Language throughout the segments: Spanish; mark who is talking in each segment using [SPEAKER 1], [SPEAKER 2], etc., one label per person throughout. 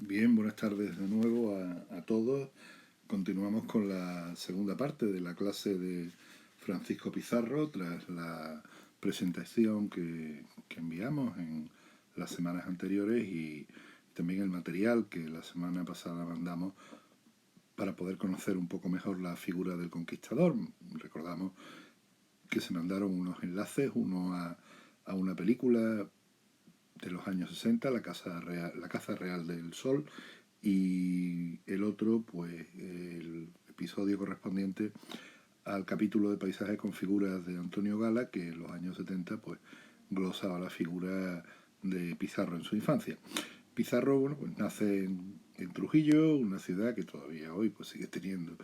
[SPEAKER 1] Bien, buenas tardes de nuevo a todos. Continuamos con la segunda parte de la clase de Francisco Pizarro tras la presentación que enviamos en las semanas anteriores y también el material que la semana pasada mandamos para poder conocer un poco mejor la figura del conquistador. Recordamos que se mandaron unos enlaces, uno a una película de los años 60, La Caza Real del Sol, y el otro, pues el episodio correspondiente al capítulo de paisaje con figuras de Antonio Gala, que en los años 70 pues glosaba la figura de Pizarro en su infancia. Pizarro, bueno, pues nace en Trujillo, una ciudad que todavía hoy pues sigue teniendo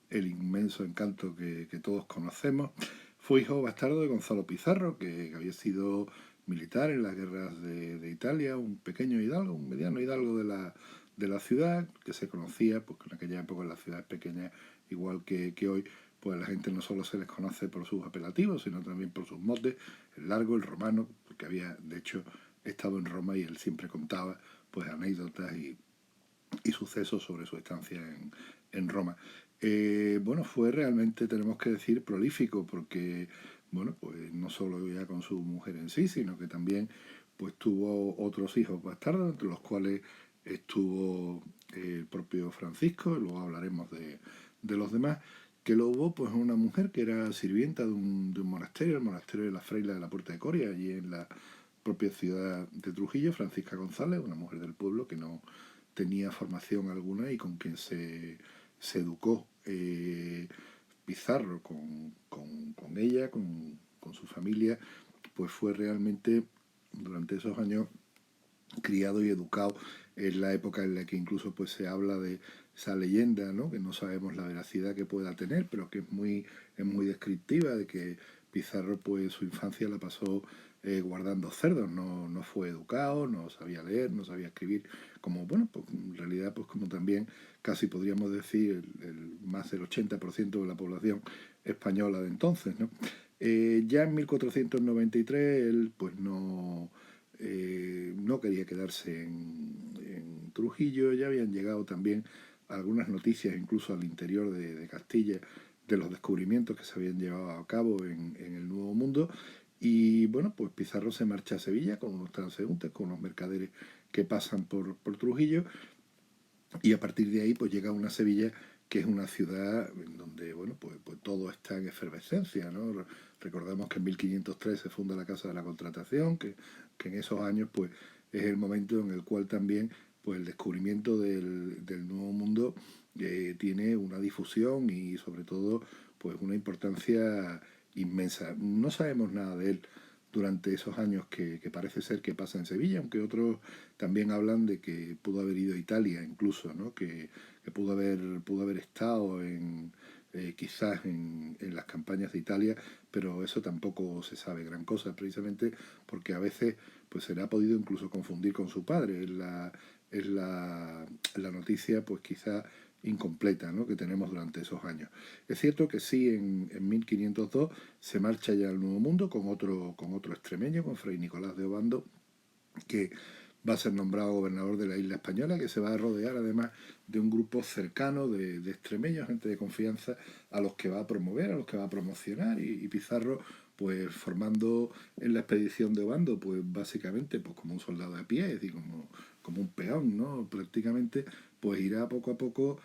[SPEAKER 1] el inmenso encanto que todos conocemos. Fue hijo bastardo de Gonzalo Pizarro, que había sido militar en las guerras de Italia, un pequeño hidalgo, un mediano hidalgo de la ciudad, que se conocía, porque en aquella época en las ciudades pequeñas, igual que hoy, pues la gente no solo se les conoce por sus apelativos, sino también por sus motes, el largo, el romano, porque había, de hecho, estado en Roma y él siempre contaba pues anécdotas y sucesos sobre su estancia en Roma. Bueno, fue realmente, tenemos que decir, prolífico, porque, bueno, pues no solo ya con su mujer en sí, sino que también pues tuvo otros hijos bastardos, entre los cuales estuvo el propio Francisco, y luego hablaremos de los demás, que lo hubo pues una mujer que era sirvienta de un monasterio, el monasterio de la Fraila de la Puerta de Coria, allí en la propia ciudad de Trujillo, Francisca González, una mujer del pueblo que no tenía formación alguna y con quien se educó Pizarro con ella, con su familia, pues fue realmente durante esos años criado y educado en la época en la que incluso pues se habla de esa leyenda, ¿no? Que no sabemos la veracidad que pueda tener, pero que es muy descriptiva de que Pizarro pues su infancia la pasó guardando cerdos, no fue educado, no sabía leer, no sabía escribir, como bueno, pues en realidad pues como también casi podríamos decir más del 80% de la población española de entonces, ¿no? Ya en 1493 él pues no quería quedarse en Trujillo, ya habían llegado también algunas noticias incluso al interior de Castilla de los descubrimientos que se habían llevado a cabo en el Nuevo Mundo y bueno, pues Pizarro se marcha a Sevilla con unos transeúntes, con unos mercaderes que pasan por Trujillo y a partir de ahí pues llega a una Sevilla que es una ciudad en donde bueno pues todo está en efervescencia, ¿no? Recordamos que en 1503 se funda la Casa de la Contratación, que en esos años pues es el momento en el cual también pues el descubrimiento del Nuevo Mundo tiene una difusión y sobre todo pues una importancia inmensa. No sabemos nada de él durante esos años que parece ser que pasa en Sevilla, aunque otros también hablan de que pudo haber ido a Italia incluso, ¿no? Que pudo haber estado quizás en las campañas de Italia, pero eso tampoco se sabe gran cosa, precisamente porque a veces pues se le ha podido incluso confundir con su padre. La noticia pues quizá incompleta, ¿no? Que tenemos durante esos años. Es cierto que sí, en 1502 se marcha ya al Nuevo Mundo con otro extremeño, con Fray Nicolás de Obando, que va a ser nombrado gobernador de la isla española, que se va a rodear además de un grupo cercano de extremeños, gente de confianza, a los que va a promover, a los que va a promocionar, y Pizarro, pues formando en la expedición de Obando, pues básicamente pues como un soldado de pie, es decir, como un peón, ¿no? Prácticamente, pues irá poco a poco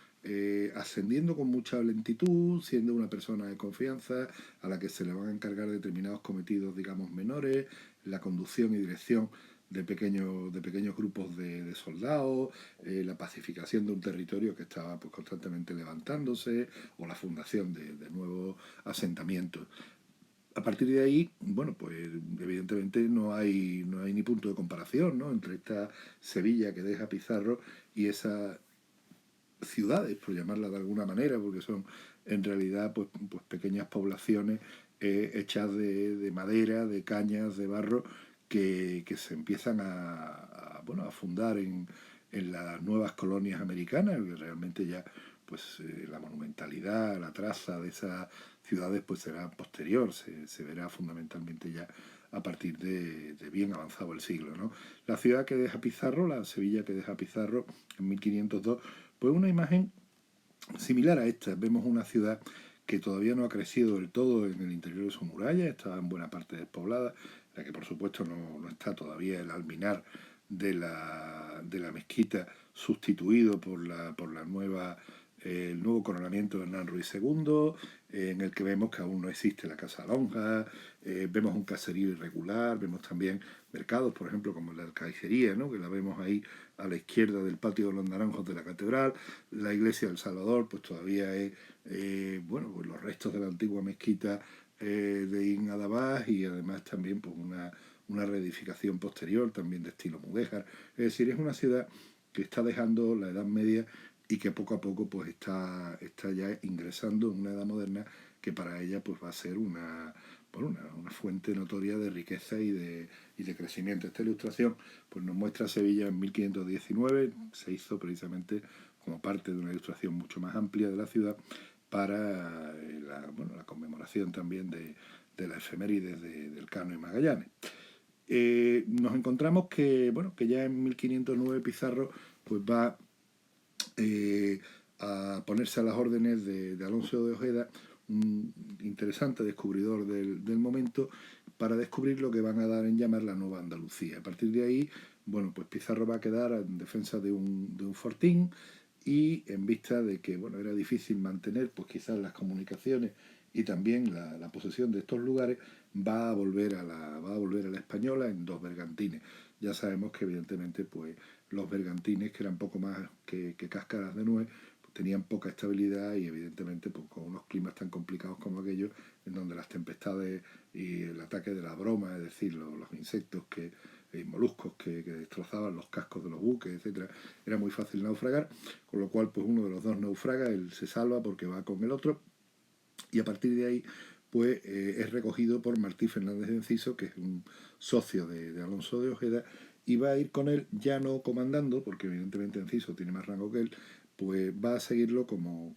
[SPEAKER 1] ascendiendo con mucha lentitud, siendo una persona de confianza a la que se le van a encargar determinados cometidos, digamos, menores, la conducción y dirección de pequeños grupos de soldados, la pacificación de un territorio que estaba pues, constantemente levantándose, o la fundación de nuevos asentamientos. A partir de ahí, bueno, pues evidentemente no hay ni punto de comparación, ¿no? Entre esta Sevilla que deja Pizarro y esas ciudades, por llamarla de alguna manera, porque son en realidad pues pequeñas poblaciones hechas de madera, de cañas, de barro, que se empiezan bueno, a fundar en las nuevas colonias americanas, que realmente ya pues la monumentalidad, la traza de esas ciudades pues será posterior, se verá fundamentalmente ya a partir de bien avanzado el siglo, ¿no? La ciudad que deja Pizarro, la Sevilla que deja Pizarro en 1502, pues una imagen similar a esta. Vemos una ciudad que todavía no ha crecido del todo en el interior de su muralla, está en buena parte despoblada, la que por supuesto no está todavía el alminar de la mezquita sustituido por la nueva, el nuevo coronamiento de Hernán Ruiz II, en el que vemos que aún no existe la Casa Lonja, vemos un caserío irregular, vemos también mercados, por ejemplo, como la Alcaicería, ¿no? Que la vemos ahí a la izquierda del patio de los Naranjos de la Catedral. La iglesia del Salvador, pues todavía es, bueno, pues los restos de la antigua mezquita de Ibn Adabás, y además también pues una reedificación posterior, también de estilo mudéjar. Es decir, es una ciudad que está dejando la Edad Media y que poco a poco pues está ya ingresando en una edad moderna que para ella pues va a ser una fuente notoria de riqueza y de crecimiento. Esta ilustración pues nos muestra Sevilla en 1519, se hizo precisamente como parte de una ilustración mucho más amplia de la ciudad para la conmemoración también de la efemérides del Cano y Magallanes. Nos encontramos que ya en 1509 Pizarro pues va a ponerse a las órdenes de Alonso de Ojeda, un interesante descubridor del momento, para descubrir lo que van a dar en llamar la Nueva Andalucía. A partir de ahí, bueno, pues Pizarro va a quedar en defensa de un fortín, y en vista de que era difícil mantener pues quizás las comunicaciones y también la posesión de estos lugares, va a volver a la española en 2 bergantines. Ya sabemos que evidentemente pues los bergantines, que eran poco más que cáscaras de nuez, pues tenían poca estabilidad, y evidentemente pues con unos climas tan complicados como aquellos, en donde las tempestades y el ataque de la broma, es decir, los insectos moluscos que destrozaban los cascos de los buques, etcétera, era muy fácil naufragar, con lo cual pues uno de los dos naufraga, él se salva porque va con el otro, y a partir de ahí pues es recogido por Martí Fernández de Enciso, que es un socio de Alonso de Ojeda, y va a ir con él ya no comandando, porque evidentemente Enciso tiene más rango que él, pues va a seguirlo como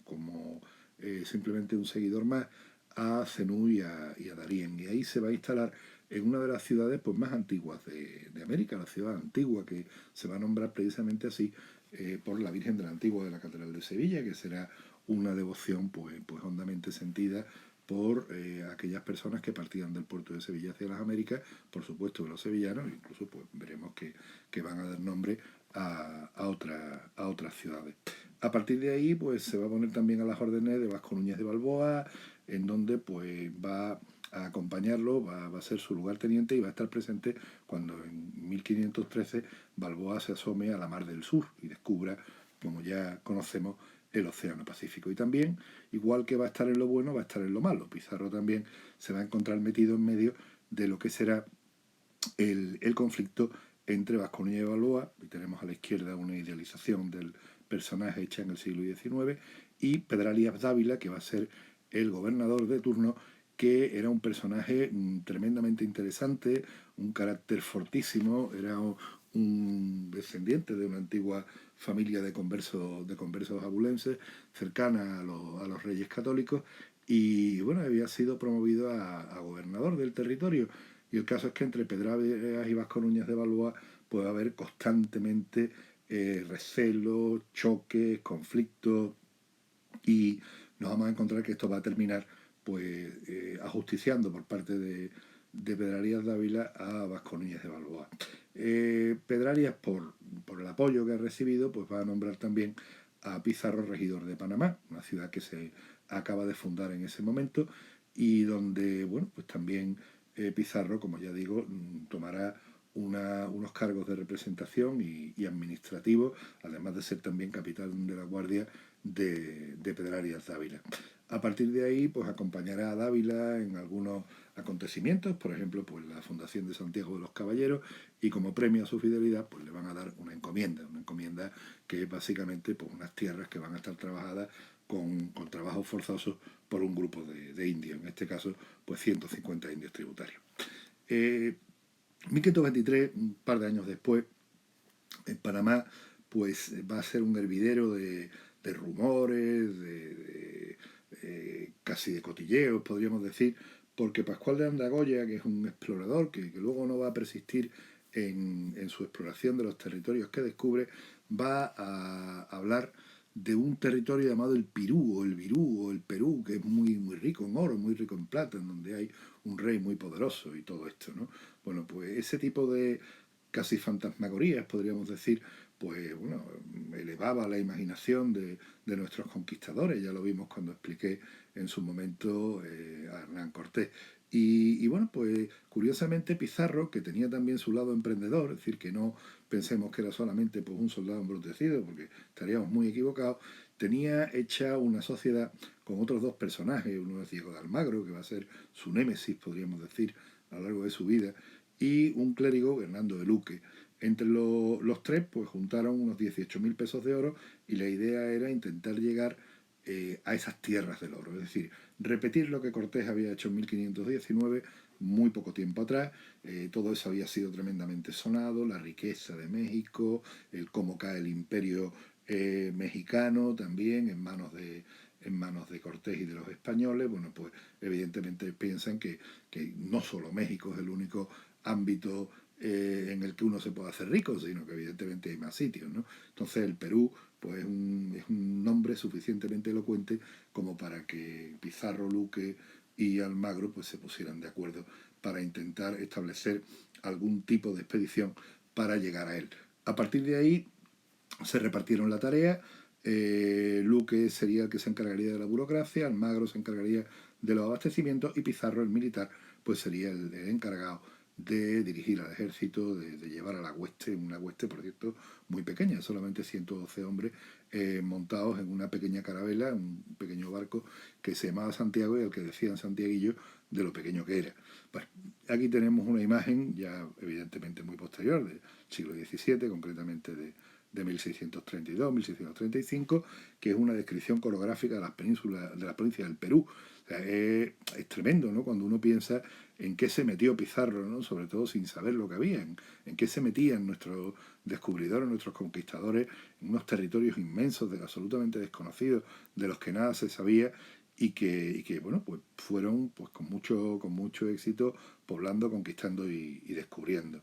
[SPEAKER 1] simplemente un seguidor más a Zenú y a Darién, y ahí se va a instalar en una de las ciudades pues más antiguas de América, la ciudad antigua, que se va a nombrar precisamente así por la Virgen de la Antigua de la Catedral de Sevilla, que será una devoción pues hondamente sentida por aquellas personas que partían del puerto de Sevilla hacia las Américas, por supuesto de los sevillanos, incluso pues veremos que van a dar nombre a otras ciudades. A partir de ahí pues se va a poner también a las órdenes de Vasco Núñez de Balboa, en donde pues va a acompañarlo, va a ser su lugarteniente, y va a estar presente cuando en 1513 Balboa se asome a la Mar del Sur y descubra, como ya conocemos, el Océano Pacífico. Y también, igual que va a estar en lo bueno, va a estar en lo malo. Pizarro también se va a encontrar metido en medio de lo que será el conflicto entre Vasco Núñez de Balboa, y tenemos a la izquierda una idealización del personaje hecha en el siglo XIX, y Pedralías Dávila, que va a ser el gobernador de turno, que era un personaje tremendamente interesante, un carácter fortísimo, era un descendiente de una antigua familia de conversos abulenses, cercana a los reyes católicos, y había sido promovido a gobernador del territorio. Y el caso es que entre Pedralías y Vasco Núñez de Balboa puede haber constantemente recelos, choques, conflictos, y nos vamos a encontrar que esto va a terminar pues ajusticiando por parte de Pedralías Dávila a Vasco Núñez de Balboa. Pedralías, por el apoyo que ha recibido, pues va a nombrar también a Pizarro regidor de Panamá, una ciudad que se acaba de fundar en ese momento, y donde pues también Pizarro, como ya digo, tomará unos cargos de representación y administrativos, además de ser también capitán de la Guardia de Pedralías Dávila. A partir de ahí, pues acompañará a Dávila en algunos acontecimientos, por ejemplo, pues la fundación de Santiago de los Caballeros, y como premio a su fidelidad, pues le van a dar una encomienda que es básicamente pues unas tierras que van a estar trabajadas con trabajos forzosos por un grupo de indios, en este caso, pues 150 indios tributarios. 1523, un par de años después, en Panamá, pues va a ser un hervidero de rumores, casi de cotilleos, podríamos decir, porque Pascual de Andagoya, que es un explorador que luego no va a persistir en su exploración de los territorios que descubre, va a hablar de un territorio llamado el Pirú o el Virú o el Perú, que es muy rico en oro, muy rico en plata, en donde hay un rey muy poderoso y todo esto, ¿no? Bueno, pues ese tipo de casi fantasmagorías, podríamos decir, pues bueno, elevaba la imaginación de nuestros conquistadores, ya lo vimos cuando expliqué en su momento a Hernán Cortés. Y bueno, pues curiosamente Pizarro, que tenía también su lado emprendedor, es decir, que no pensemos que era solamente pues, un soldado embrutecido, porque estaríamos muy equivocados, tenía hecha una sociedad con otros dos personajes, uno es Diego de Almagro, que va a ser su némesis, podríamos decir, a lo largo de su vida, y un clérigo, Hernando de Luque. Entre los tres, pues juntaron unos 18.000 pesos de oro y la idea era intentar llegar a esas tierras del oro, es decir, repetir lo que Cortés había hecho en 1519, muy poco tiempo atrás. Todo eso había sido tremendamente sonado, la riqueza de México, el cómo cae el imperio mexicano también en manos de Cortés y de los españoles. Bueno, pues evidentemente piensan que no solo México es el único ámbito en el que uno se puede hacer rico, sino que evidentemente hay más sitios, ¿no? Entonces el Perú pues es un nombre suficientemente elocuente como para que Pizarro, Luque y Almagro pues se pusieran de acuerdo para intentar establecer algún tipo de expedición para llegar a él. A partir de ahí se repartieron la tarea. Luque sería el que se encargaría de la burocracia, Almagro se encargaría de los abastecimientos y Pizarro, el militar, pues sería el encargado de dirigir al ejército, de llevar a la hueste, una hueste, por cierto, muy pequeña, solamente 112 hombres montados en una pequeña carabela, un pequeño barco que se llamaba Santiago y al que decían Santiaguillo de lo pequeño que era. Bueno, aquí tenemos una imagen ya evidentemente muy posterior, del siglo XVII, concretamente de 1632-1635, que es una descripción coreográfica de las penínsulas, de las provincias del Perú. O sea, es tremendo, ¿no? Cuando uno piensa en qué se metió Pizarro, ¿no? Sobre todo sin saber lo que había, en qué se metían nuestros descubridores, nuestros conquistadores, en unos territorios inmensos, absolutamente desconocidos, de los que nada se sabía y que bueno, pues fueron pues con mucho éxito poblando, conquistando y descubriendo.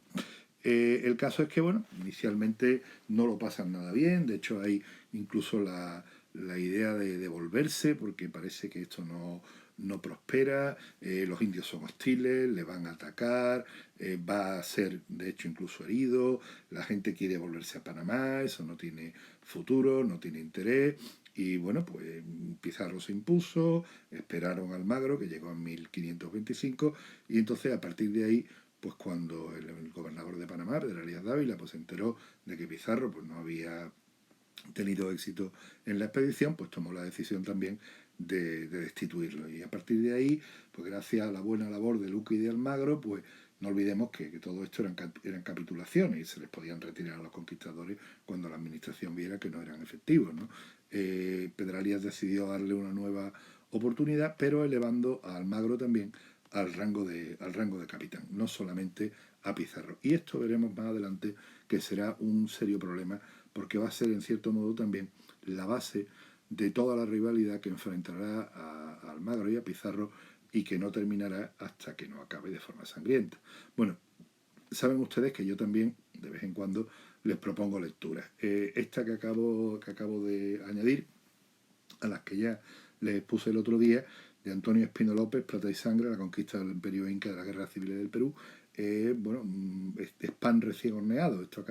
[SPEAKER 1] El caso es que, bueno, inicialmente no lo pasan nada bien, de hecho hay incluso la idea de devolverse porque parece que esto no prospera, los indios son hostiles, le van a atacar, va a ser de hecho incluso herido, la gente quiere volverse a Panamá, eso no tiene futuro, no tiene interés. Y bueno, pues Pizarro se impuso, esperaron a Almagro, que llegó en 1525, y entonces a partir de ahí pues cuando el gobernador de Panamá, Pedro Elías Dávila, pues se enteró de que Pizarro pues no había tenido éxito en la expedición, pues tomó la decisión también de destituirlo. Y a partir de ahí, pues gracias a la buena labor de Luque y de Almagro, pues no olvidemos que todo esto eran capitulaciones y se les podían retirar a los conquistadores cuando la administración viera que no eran efectivos, ¿no? Pedralías decidió darle una nueva oportunidad, pero elevando a Almagro también al rango de capitán, no solamente a Pizarro. Y esto veremos más adelante que será un serio problema porque va a ser en cierto modo también la base de toda la rivalidad que enfrentará a Almagro y a Pizarro y que no terminará hasta que no acabe de forma sangrienta. Bueno, saben ustedes que yo también de vez en cuando les propongo lecturas. Esta que acabo de añadir, a las que ya les puse el otro día, de Antonio Espino López, Plata y Sangre, la conquista del Imperio Inca de las Guerras Civiles del Perú, bueno, es pan recién horneado. Esto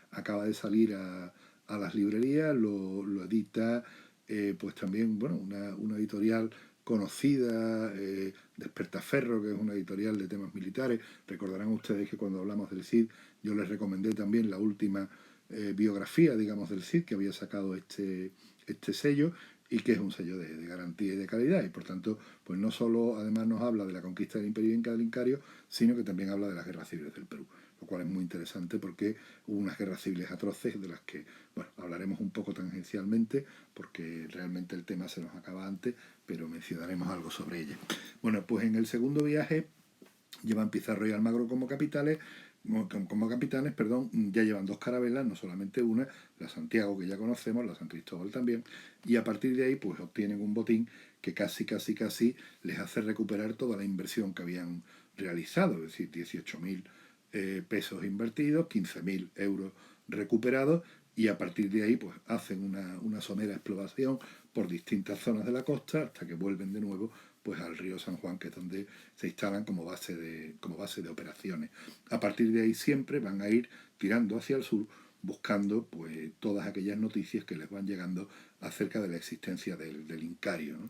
[SPEAKER 1] acaba de salir a las librerías, lo edita pues también, bueno, una editorial conocida, Despertaferro, que es una editorial de temas militares. Recordarán ustedes que cuando hablamos del Cid, yo les recomendé también la última biografía, digamos, del Cid, que había sacado este sello y que es un sello de garantía y de calidad y por tanto pues no solo además nos habla de la conquista del Imperio Inca del Incario, sino que también habla de las guerras civiles del Perú, lo cual es muy interesante porque hubo unas guerras civiles atroces de las que bueno, hablaremos un poco tangencialmente porque realmente el tema se nos acaba antes, pero mencionaremos algo sobre ella. Bueno, pues en el segundo viaje llevan Pizarro y Almagro como capitales, como capitanes, perdón, ya llevan 2 carabelas, no solamente una, la Santiago que ya conocemos, la San Cristóbal también, y a partir de ahí pues obtienen un botín que casi les hace recuperar toda la inversión que habían realizado, es decir, 18.000 pesos invertidos, 15.000 euros recuperados, y a partir de ahí pues hacen una somera exploración por distintas zonas de la costa hasta que vuelven de nuevo pues al río San Juan, que es donde se instalan como base de operaciones. A partir de ahí siempre van a ir tirando hacia el sur buscando pues todas aquellas noticias que les van llegando acerca de la existencia del Incario, ¿no?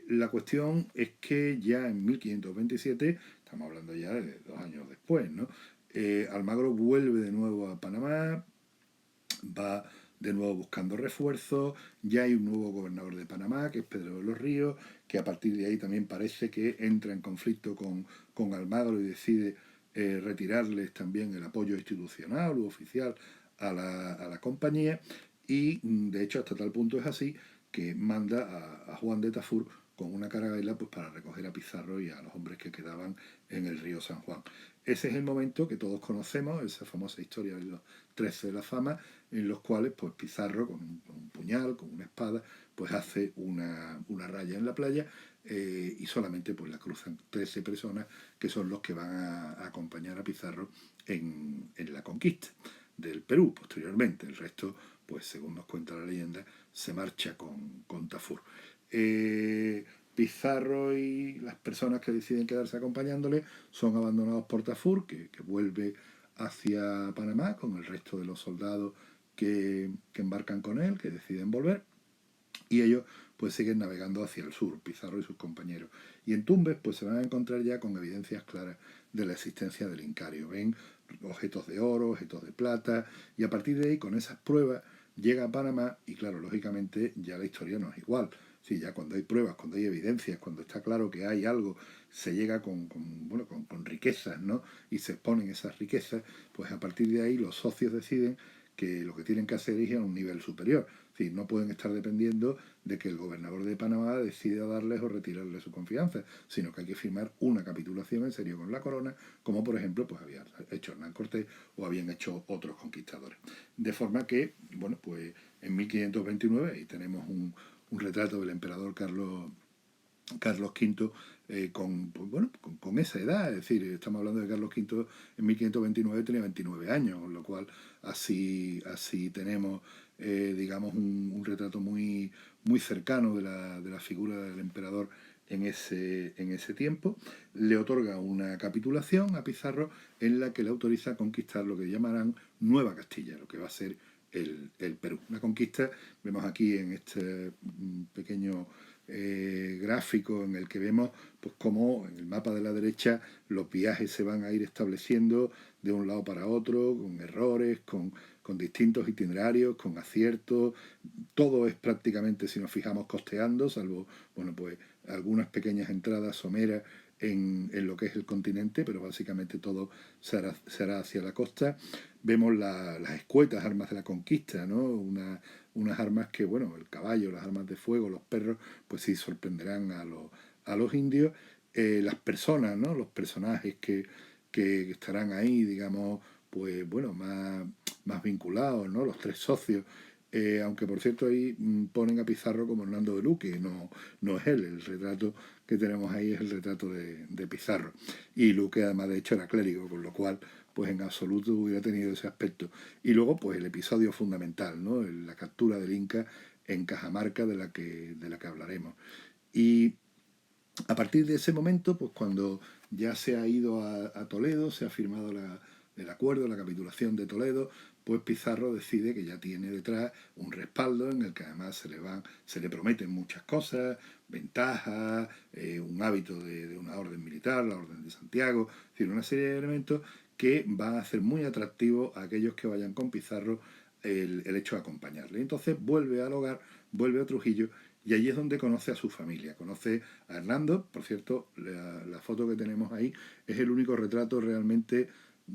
[SPEAKER 1] La cuestión es que ya en 1527, estamos hablando ya de 2 años después, ¿no? Almagro vuelve de nuevo a Panamá, va de nuevo buscando refuerzos, ya hay un nuevo gobernador de Panamá, que es Pedro de los Ríos, que a partir de ahí también parece que entra en conflicto con Almagro y decide retirarles también el apoyo institucional u oficial a la compañía, y de hecho hasta tal punto es así que manda a Juan de Tafur con una carabela pues para recoger a Pizarro y a los hombres que quedaban en el río San Juan. Ese es el momento que todos conocemos, esa famosa historia de los 13 de la fama, en los cuales pues Pizarro con un puñal, con una espada, pues hace una raya en la playa, y solamente pues la cruzan 13 personas que son los que van a acompañar a Pizarro en la conquista del Perú posteriormente. El resto, pues según nos cuenta la leyenda, se marcha con Tafur. Pizarro y las personas que deciden quedarse acompañándole son abandonados por Tafur, que vuelve hacia Panamá con el resto de los soldados que embarcan con él, que deciden volver, y ellos pues siguen navegando hacia el sur, Pizarro y sus compañeros. Y en Tumbes pues se van a encontrar ya con evidencias claras de la existencia del Incario. Ven objetos de oro, objetos de plata, y a partir de ahí, con esas pruebas, llega a Panamá y claro, lógicamente ya la historia no es igual. Sí, ya cuando hay pruebas, cuando hay evidencias, cuando está claro que hay algo, se llega con riquezas, ¿no? Y se exponen esas riquezas, pues a partir de ahí los socios deciden que lo que tienen que hacer es ir a un nivel superior. Es decir, no pueden estar dependiendo de que el gobernador de Panamá decida darles o retirarles su confianza, sino que hay que firmar una capitulación en serio con la corona, como por ejemplo pues había hecho Hernán Cortés o habían hecho otros conquistadores. De forma que, bueno, pues en 1529, ahí tenemos un retrato del emperador Carlos V, pues bueno, con esa edad, es decir, estamos hablando de Carlos V en 1529 tenía 29 años, con lo cual así tenemos, digamos, un retrato muy cercano de la figura del emperador en ese tiempo. Le otorga una capitulación a Pizarro en la que le autoriza a conquistar lo que llamarán Nueva Castilla, lo que va a ser el Perú. Una conquista, vemos aquí en este pequeño gráfico en el que vemos pues cómo en el mapa de la derecha los viajes se van a ir estableciendo de un lado para otro, con errores, con distintos itinerarios, con aciertos. Todo es prácticamente, si nos fijamos, costeando, salvo bueno pues algunas pequeñas entradas someras en lo que es el continente, pero básicamente todo será hacia la costa. Vemos las escuetas armas de la conquista, ¿no? Unas armas que, bueno, el caballo, las armas de fuego, los perros, pues sí sorprenderán a los indios. Las personas, ¿no? Los personajes que estarán ahí, digamos, pues bueno, más vinculados, ¿no? Los 3 socios. Aunque por cierto ahí ponen a Pizarro como Hernando de Luque, no es él, el retrato que tenemos ahí es el retrato de Pizarro. Y Luque además de hecho era clérigo, con lo cual pues en absoluto hubiera tenido ese aspecto. Y luego pues el episodio fundamental, ¿no? La captura del Inca en Cajamarca de la que hablaremos. Y a partir de ese momento, pues cuando ya se ha ido a Toledo, se ha firmado el acuerdo, la capitulación de Toledo, pues Pizarro decide que ya tiene detrás un respaldo en el que además se le prometen muchas cosas, ventajas, un hábito de una orden militar, la Orden de Santiago, es decir, una serie de elementos que van a hacer muy atractivo a aquellos que vayan con Pizarro el hecho de acompañarle. Entonces vuelve al hogar, vuelve a Trujillo, y allí es donde conoce a su familia. Conoce a Hernando, por cierto, la foto que tenemos ahí es el único retrato realmente,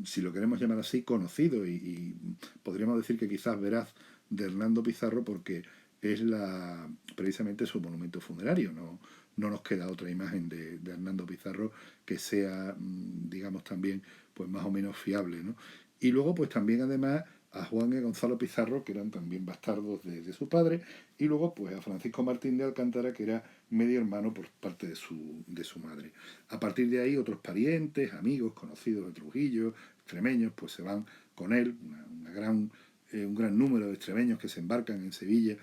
[SPEAKER 1] si lo queremos llamar así, conocido y podríamos decir que quizás veraz de Hernando Pizarro porque es precisamente su monumento funerario. No nos queda otra imagen de Hernando Pizarro que sea, digamos, también pues más o menos fiable, ¿no? Y luego pues también además a Juan y Gonzalo Pizarro, que eran también bastardos de su padre, y luego pues a Francisco Martín de Alcántara, que era medio hermano por parte de su madre. A partir de ahí otros parientes, amigos, conocidos de Trujillo, extremeños, pues se van con él, un gran número de extremeños que se embarcan en Sevilla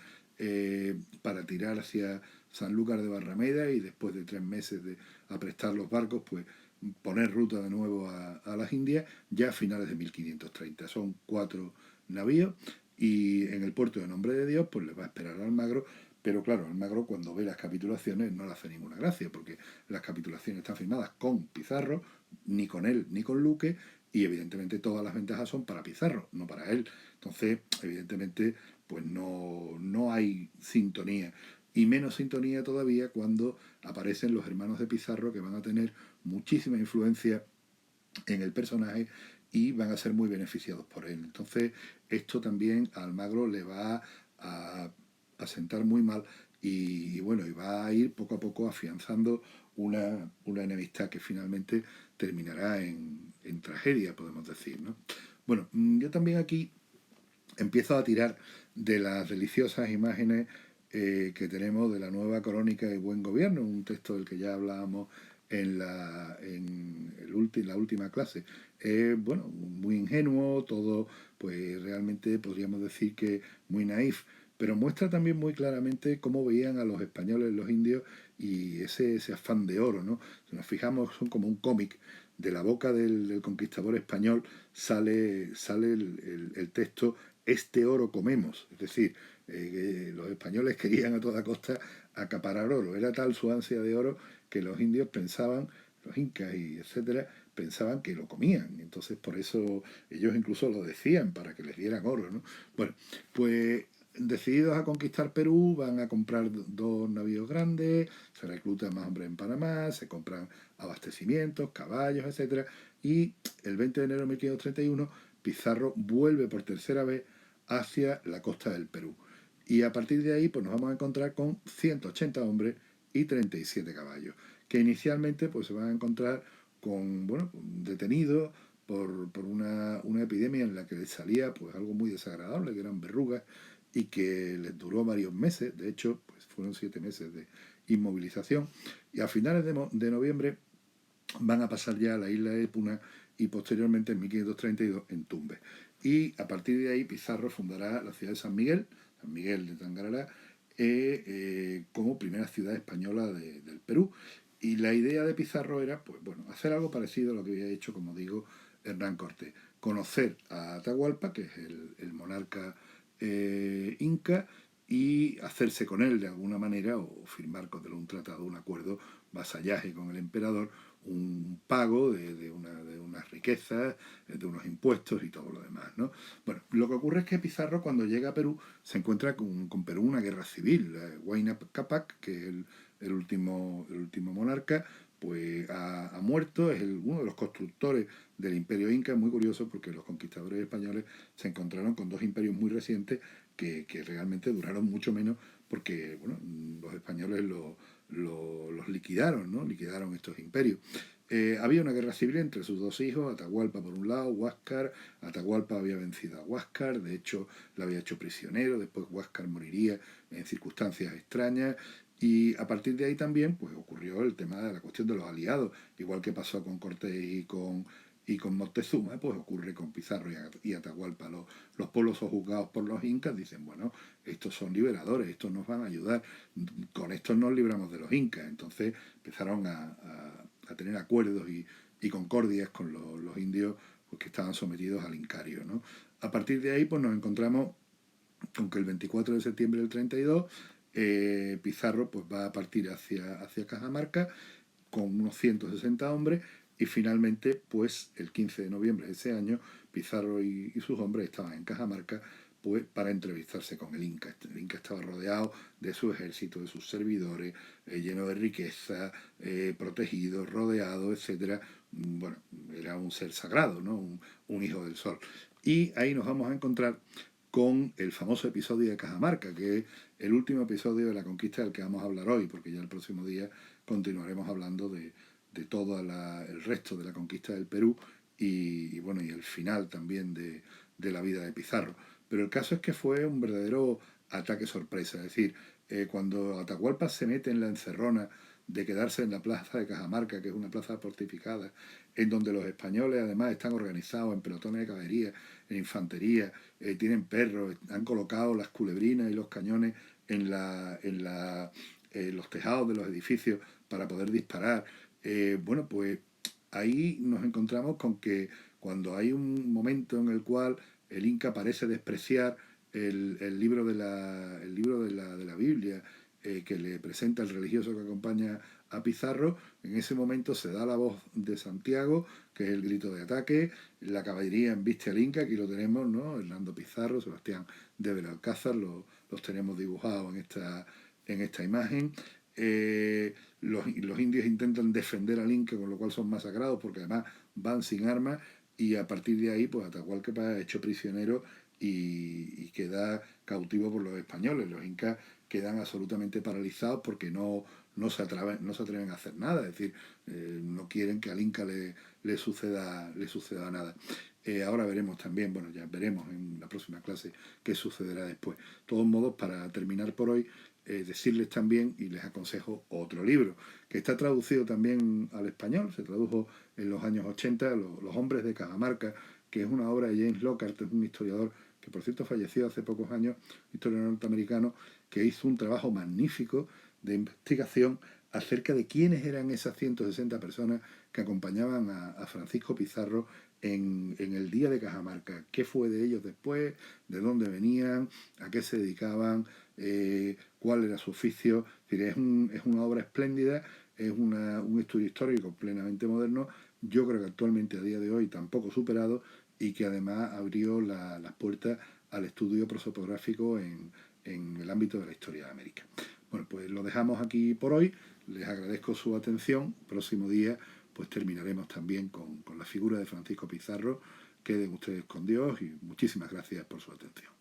[SPEAKER 1] para tirar hacia Sanlúcar de Barrameda y después de 3 meses de aprestar los barcos, pues poner ruta de nuevo a las Indias ya a finales de 1530. Son 4 navíos y en el puerto de Nombre de Dios pues les va a esperar Almagro, pero claro, Almagro cuando ve las capitulaciones no le hace ninguna gracia porque las capitulaciones están firmadas con Pizarro, ni con él ni con Luque, y evidentemente todas las ventajas son para Pizarro, no para él. Entonces, evidentemente, pues no hay sintonía. Y menos sintonía todavía cuando aparecen los hermanos de Pizarro, que van a tener muchísima influencia en el personaje y van a ser muy beneficiados por él. Entonces, esto también a Almagro le va a sentar muy mal y bueno, y va a ir poco a poco afianzando una enemistad que finalmente terminará en tragedia, podemos decir, ¿no? Bueno, yo también aquí empiezo a tirar de las deliciosas imágenes que tenemos de la nueva crónica de buen gobierno, un texto del que ya hablábamos en la última clase. Bueno, muy ingenuo, todo, pues realmente podríamos decir que muy naif, pero muestra también muy claramente cómo veían a los españoles, los indios, y ese afán de oro, ¿no? Si nos fijamos, son como un cómic. De la boca del conquistador español sale el texto "este oro comemos", es decir, que los españoles querían a toda costa acaparar oro. Era tal su ansia de oro que los indios pensaban, los incas y etcétera, pensaban que lo comían. Entonces por eso ellos incluso lo decían para que les dieran oro, ¿no? Bueno, pues decididos a conquistar Perú, van a comprar 2 navíos grandes, se reclutan más hombres en Panamá, se compran abastecimientos, caballos, etcétera, y el 20 de enero de 1531 Pizarro vuelve por tercera vez hacia la costa del Perú. Y a partir de ahí pues nos vamos a encontrar con 180 hombres y 37 caballos, que inicialmente pues se van a encontrar con, bueno, detenidos por una epidemia en la que les salía pues algo muy desagradable, que eran verrugas, y que les duró varios meses. De hecho, pues fueron 7 meses de inmovilización, y a finales de noviembre van a pasar ya a la isla de Puna y posteriormente en 1532 en Tumbes. Y a partir de ahí Pizarro fundará la ciudad de San Miguel de Tangarara, como primera ciudad española del Perú. Y la idea de Pizarro era, pues bueno, hacer algo parecido a lo que había hecho, como digo, Hernán Cortés. Conocer a Atahualpa, que es el monarca inca, y hacerse con él de alguna manera, o firmar con él un tratado, un acuerdo, vasallaje con el emperador, un pago de unas riquezas, de unos impuestos y todo lo demás, ¿no? Bueno, lo que ocurre es que Pizarro cuando llega a Perú se encuentra con Perú una guerra civil. Huayna Capac, que es el último monarca, pues ha muerto, es uno de los constructores del imperio inca. Es muy curioso porque los conquistadores españoles se encontraron con 2 imperios muy recientes que realmente duraron mucho menos porque bueno, los españoles los liquidaron, ¿no? Liquidaron estos imperios. Había una guerra civil entre sus 2 hijos, Atahualpa por un lado, Huáscar. Atahualpa había vencido a Huáscar, de hecho lo había hecho prisionero, después Huáscar moriría en circunstancias extrañas, y a partir de ahí también pues ocurrió el tema de la cuestión de los aliados, igual que pasó con Cortés y con Moctezuma, pues ocurre con Pizarro y Atahualpa. Los pueblos sojuzgados por los incas dicen, bueno, estos son liberadores, estos nos van a ayudar, con estos nos libramos de los incas. Entonces empezaron a tener acuerdos y concordias con los indios, pues, que estaban sometidos al incario, ¿no? A partir de ahí pues nos encontramos con que el 24 de septiembre del 32 Pizarro pues va a partir hacia Cajamarca con unos 160 hombres, y finalmente pues el 15 de noviembre de ese año Pizarro y sus hombres estaban en Cajamarca pues para entrevistarse con el Inca. El Inca estaba rodeado de su ejército, de sus servidores, lleno de riqueza, protegido, rodeado, etcétera. Bueno, era un ser sagrado, ¿no? Un hijo del sol. Y ahí nos vamos a encontrar con el famoso episodio de Cajamarca, que es el último episodio de la conquista del que vamos a hablar hoy, porque ya el próximo día continuaremos hablando de todo el resto de la conquista del Perú bueno, y el final también de la vida de Pizarro. Pero el caso es que fue un verdadero ataque sorpresa, es decir, cuando Atahualpa se mete en la encerrona de quedarse en la plaza de Cajamarca, que es una plaza fortificada, en donde los españoles además están organizados en pelotones de caballería, en infantería, tienen perros, han colocado las culebrinas y los cañones en los tejados de los edificios para poder disparar. Bueno, pues ahí nos encontramos con que cuando hay un momento en el cual el Inca parece despreciar el libro de la Biblia que le presenta el religioso que acompaña a Pizarro, en ese momento se da la voz de Santiago, que es el grito de ataque, la caballería embiste al Inca, aquí lo tenemos, ¿no? Hernando Pizarro, Sebastián de Belalcázar, los tenemos dibujados en esta imagen. Los indios intentan defender al Inca, con lo cual son masacrados, porque además van sin armas, y a partir de ahí, pues Atahualpa es hecho prisionero y queda cautivo por los españoles. Los incas quedan absolutamente paralizados porque no se atreven a hacer nada, es decir, no quieren que al Inca le suceda nada. Ahora veremos también, bueno, ya veremos en la próxima clase qué sucederá después. De todos modos, para terminar por hoy, decirles también, y les aconsejo otro libro, que está traducido también al español, se tradujo en los años 80, Los hombres de Cajamarca, que es una obra de James Lockhart, es un historiador que por cierto falleció hace pocos años, historiador norteamericano, que hizo un trabajo magnífico de investigación acerca de quiénes eran esas 160 personas que acompañaban a Francisco Pizarro en el día de Cajamarca, qué fue de ellos después, de dónde venían, a qué se dedicaban, cuál era su oficio. Es decir, es una obra espléndida, es un estudio histórico plenamente moderno, yo creo que actualmente a día de hoy tampoco superado, y que además abrió las puertas al estudio prosopográfico en el ámbito de la historia de América. Bueno, pues lo dejamos aquí por hoy, les agradezco su atención, próximo día pues terminaremos también con la figura de Francisco Pizarro. Queden ustedes con Dios y muchísimas gracias por su atención.